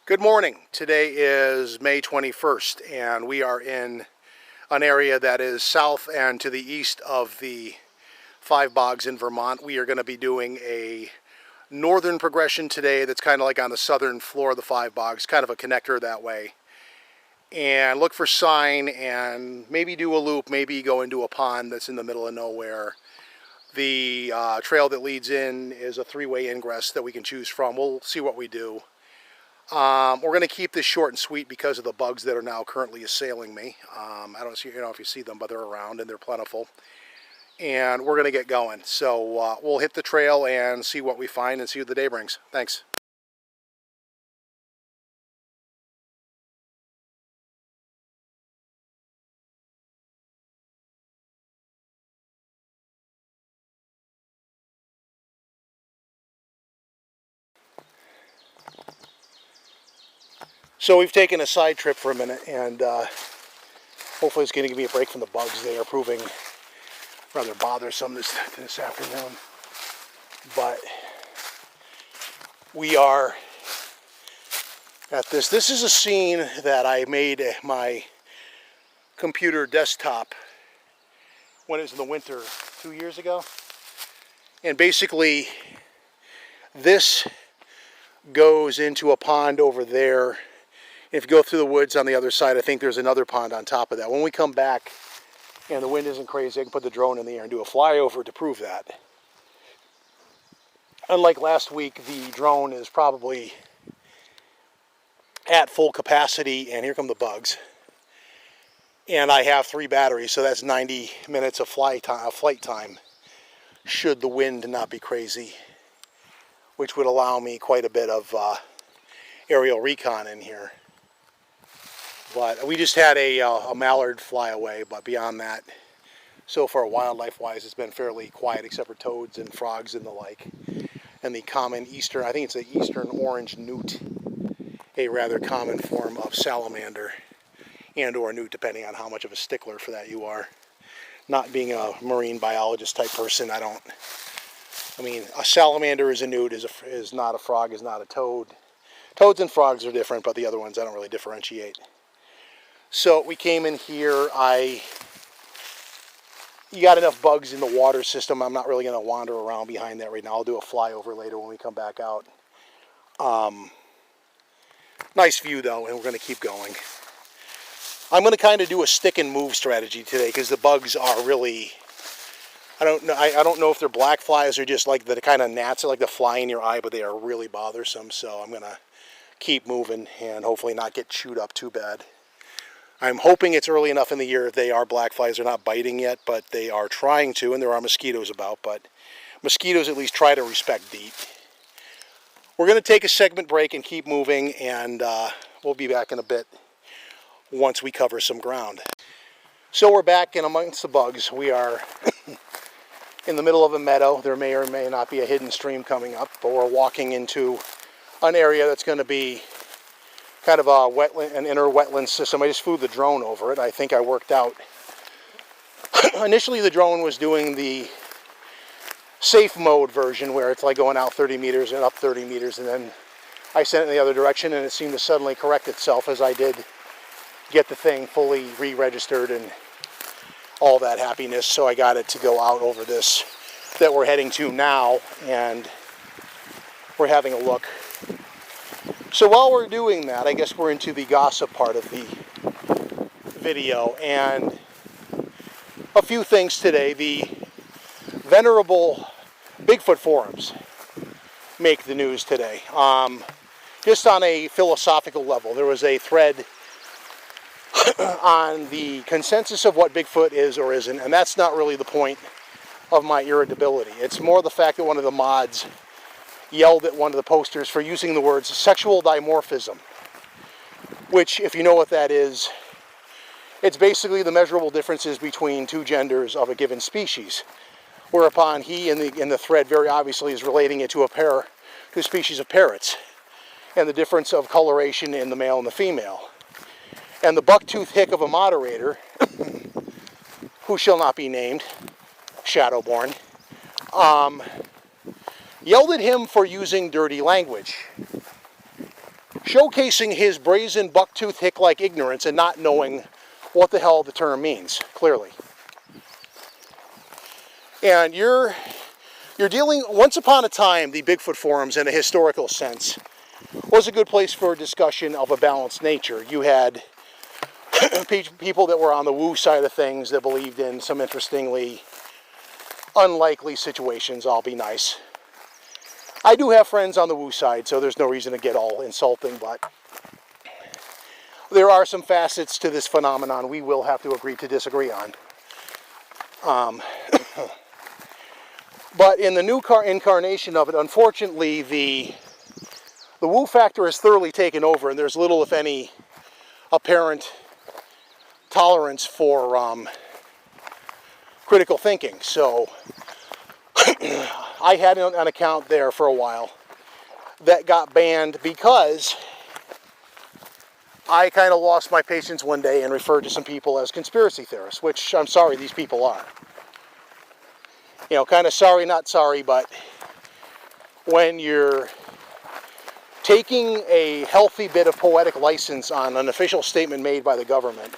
Good morning. Today is May 21st, and we are in an area that is south and to the east of the Five Bogs in Vermont. We are going to be doing a northern progression today that's kind of like on the southern floor of the Five Bogs, kind of a connector that way. And look for sign and maybe do a loop, maybe go into a pond that's in the middle of nowhere. The trail that leads in is a three-way ingress that we can choose from. We'll see what we do. We're going to keep this short and sweet because of the bugs that are now currently assailing me. I don't see, if you see them, but they're around and they're plentiful. And we're going to get going. So we'll hit the trail and see what we find and see what the day brings. Thanks. So we've taken a side trip for a minute, and hopefully it's going to give me a break from the bugs. They are proving rather bothersome this afternoon. But we are at this. This is a scene that I made at my computer desktop when it was in the winter 2 years ago. And basically, this goes into a pond over there. If you go through the woods on the other side, I think there's another pond on top of that. When we come back and the wind isn't crazy, I can put the drone in the air and do a flyover to prove that. Unlike last week, the drone is probably at full capacity, and here come the bugs. And I have 3 batteries, so that's 90 minutes of flight time, should the wind not be crazy, which would allow me quite a bit of aerial recon in here. But we just had a mallard fly away, but beyond that, so far wildlife-wise, it's been fairly quiet except for toads and frogs and the like. And the common eastern, I think it's the eastern orange newt, a rather common form of salamander and or newt, depending on how much of a stickler for that you are. Not being a marine biologist type person, I mean, a salamander is a newt, is not a frog, is not a toad. Toads and frogs are different, but the other ones I don't really differentiate. So we came in here. You got enough bugs in the water system. I'm not really going to wander around behind that right now. I'll do a flyover later when we come back out. Nice view though, and we're going to keep going. I'm going to kind of do a stick and move strategy today because the bugs are really, I don't know if they're black flies or just like the kind of gnats that like to fly in your eye, but they are really bothersome. So I'm going to keep moving and hopefully not get chewed up too bad. I'm hoping it's early enough in the year if they are black flies. They're not biting yet, but they are trying to, and there are mosquitoes about, but mosquitoes at least try to respect DEET. We're going to take a segment break and keep moving, and we'll be back in a bit once we cover some ground. So we're back in amongst the bugs. We are in the middle of a meadow. There may or may not be a hidden stream coming up, but we're walking into an area that's going to be kind of a wetland, an inner wetland system. I just flew the drone over it. I think I worked out. Initially, the drone was doing the safe mode version where it's like going out 30 meters and up 30 meters, and then I sent it in the other direction, and it seemed to suddenly correct itself as I did get the thing fully re-registered and all that happiness. So I got it to go out over this that we're heading to now, and we're having a look. So while we're doing that, I guess we're into the gossip part of the video, and a few things today. The venerable Bigfoot forums make the news today. Just on a philosophical level, there was a thread on the consensus of what Bigfoot is or isn't, and that's not really the point of my irritability. It's more the fact that one of the mods yelled at one of the posters for using the words sexual dimorphism, which, if you know what that is, it's basically the measurable differences between two genders of a given species, whereupon he in the thread very obviously is relating it to a species of parrots, and the difference of coloration in the male and the female. And the bucktooth hick of a moderator, who shall not be named, Shadowborn, yelled at him for using dirty language. showcasing his brazen bucktooth hick-like ignorance and not knowing what the hell the term means, clearly. And you're dealing, once upon a time, the Bigfoot forums in a historical sense was a good place for a discussion of a balanced nature. You had people that were on the woo side of things that believed in some interestingly unlikely situations. I'll be nice. I do have friends on the woo side, so there's no reason to get all insulting, but there are some facets to this phenomenon we will have to agree to disagree on. But in the new incarnation of it, unfortunately, the woo factor has thoroughly taken over, and there's little, if any, apparent tolerance for critical thinking. So I had an account there for a while that got banned because I kind of lost my patience one day and referred to some people as conspiracy theorists, which I'm sorry these people are. You know, kind of sorry, not sorry, but when you're taking a healthy bit of poetic license on an official statement made by the government,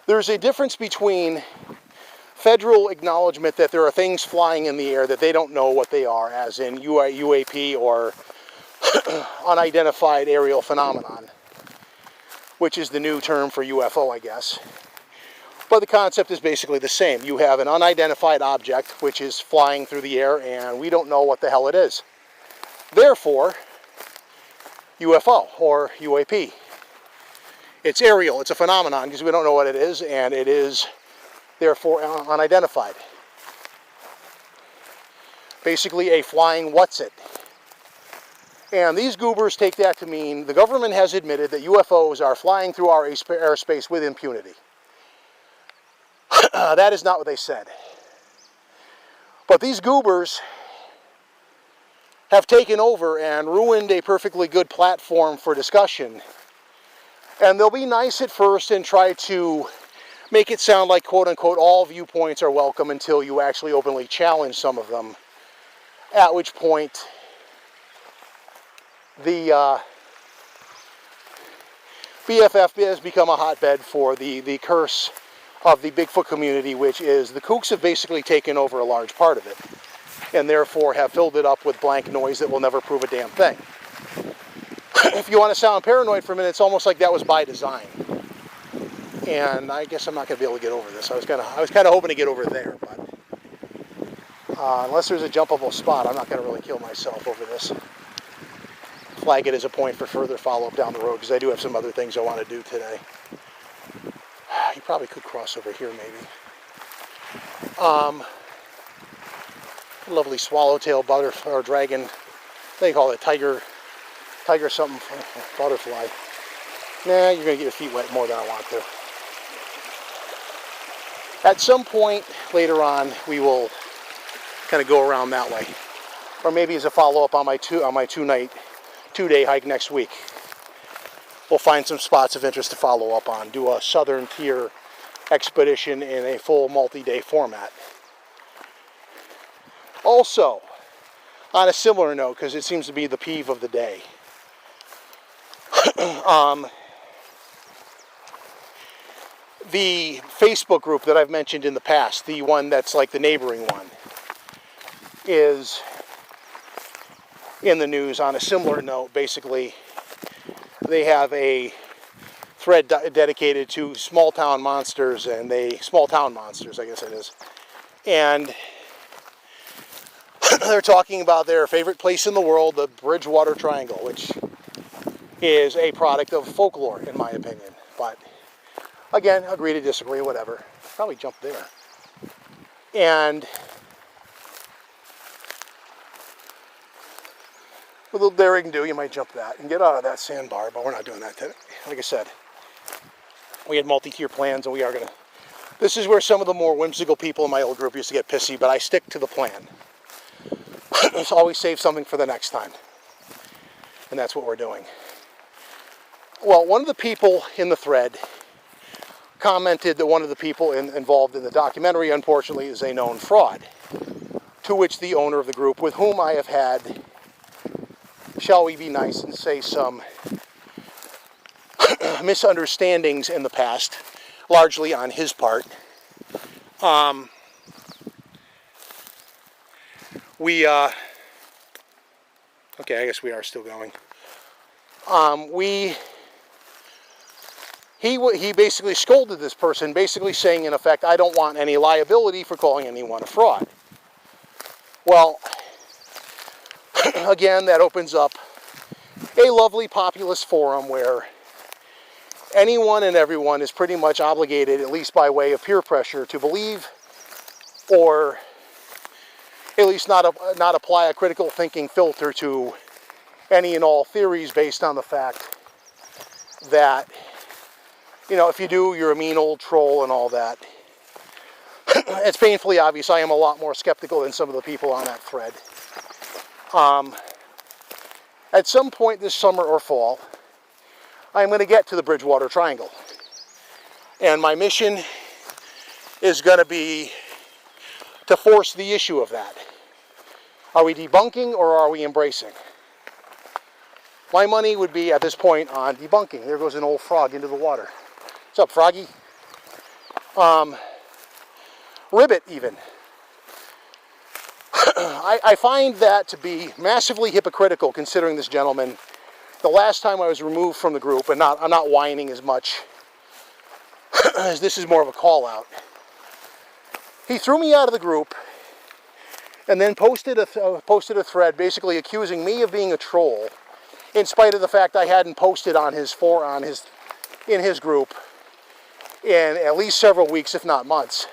there's a difference between federal acknowledgement that there are things flying in the air that they don't know what they are, as in UAP or unidentified aerial phenomenon, which is the new term for UFO, I guess. But the concept is basically the same. You have an unidentified object which is flying through the air and we don't know what the hell it is. Therefore, UFO or UAP. It's aerial, it's a phenomenon because we don't know what it is, and it is therefore unidentified. Basically a flying what's it. And these goobers take that to mean the government has admitted that UFOs are flying through our airspace with impunity. That is not what they said. But these goobers have taken over and ruined a perfectly good platform for discussion. And they'll be nice at first and try to make it sound like, quote unquote, all viewpoints are welcome until you actually openly challenge some of them. At which point, the BFF has become a hotbed for the curse of the Bigfoot community, which is the kooks have basically taken over a large part of it, and therefore have filled it up with blank noise that will never prove a damn thing. If you want to sound paranoid for a minute, it's almost like that was by design. And I guess I'm not going to be able to get over this. I was kind of hoping to get over there, but unless there's a jumpable spot, I'm not going to really kill myself over this. Flag it as a point for further follow-up down the road, because I do have some other things I want to do today. You probably could cross over here, maybe. Lovely swallowtail butterfly or dragon. They call it tiger something butterfly. Nah, you're gonna get your feet wet more than I want to. At some point later on, we will kind of go around that way, or maybe as a follow-up on my two-day hike next week. We'll find some spots of interest to follow up on. Do a southern tier expedition in a full multi-day format. Also, on a similar note, because it seems to be the peeve of the day, the Facebook group that I've mentioned in the past, the one that's like the neighboring one, is in the news on a similar note. Basically, they have a thread dedicated to small town monsters, I guess it is. And they're talking about their favorite place in the world, the Bridgewater Triangle, which is a product of folklore, in my opinion. But again, agree to disagree, whatever. Probably jump there. And with a little daring do, you might jump that and get out of that sandbar, but we're not doing that today. Like I said, we had multi-tier plans, and we are going to... This is where some of the more whimsical people in my old group used to get pissy, but I stick to the plan. Let's always save something for the next time. And that's what we're doing. Well, one of the people in the thread commented that one of the people involved in the documentary, unfortunately, is a known fraud. To which the owner of the group, with whom I have had shall we be nice and say some misunderstandings in the past, largely on his part. Okay, I guess we are still going. He basically scolded this person, basically saying, in effect, I don't want any liability for calling anyone a fraud. Well, again, that opens up a lovely populist forum where anyone and everyone is pretty much obligated, at least by way of peer pressure, to believe or at least not apply a critical thinking filter to any and all theories based on the fact that, you know, if you do, you're a mean old troll and all that. It's painfully obvious I am a lot more skeptical than some of the people on that thread. At some point this summer or fall, I'm going to get to the Bridgewater Triangle. And my mission is going to be to force the issue of that. Are we debunking or are we embracing? My money would be at this point on debunking. There goes an old frog into the water. What's up, Froggy? Ribbit, even. I find that to be massively hypocritical, considering this gentleman, the last time I was removed from the group, and I'm not whining as much, as this is more of a call out. He threw me out of the group, and then posted a thread basically accusing me of being a troll, in spite of the fact I hadn't posted in his group in at least several weeks, if not months.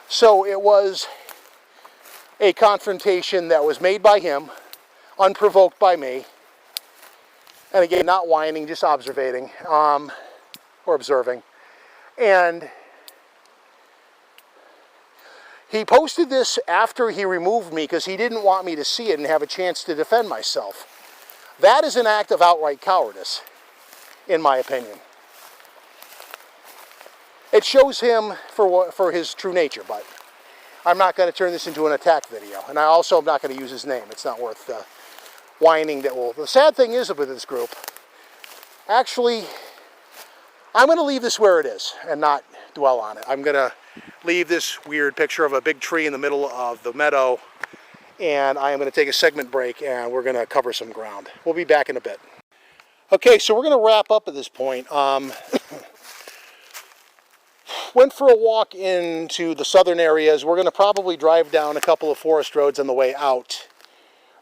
So it was a confrontation that was made by him, unprovoked by me. And again, not whining, just observing. And he posted this after he removed me because he didn't want me to see it and have a chance to defend myself. That is an act of outright cowardice, in my opinion. It shows him for his true nature, but I'm not going to turn this into an attack video. And I also am not going to use his name. It's not worth whining that will... The sad thing is with this group, actually, I'm going to leave this where it is and not dwell on it. I'm going to leave this weird picture of a big tree in the middle of the meadow, and I am going to take a segment break and we're going to cover some ground. We'll be back in a bit. Okay, so we're going to wrap up at this point. Went for a walk into the southern areas. We're going to probably drive down a couple of forest roads on the way out.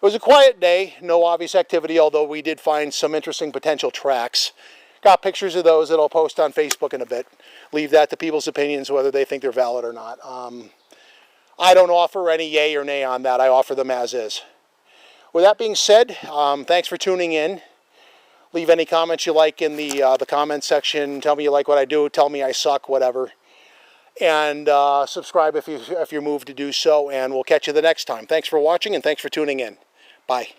It was a quiet day, no obvious activity, although we did find some interesting potential tracks. Got pictures of those that I'll post on Facebook in a bit. Leave that to people's opinions, whether they think they're valid or not. I don't offer any yay or nay on that. I offer them as is. With that being said, thanks for tuning in. Leave any comments you like in the comments section. Tell me you like what I do. Tell me I suck, whatever. And subscribe if you're moved to do so. And we'll catch you the next time. Thanks for watching and thanks for tuning in. Bye.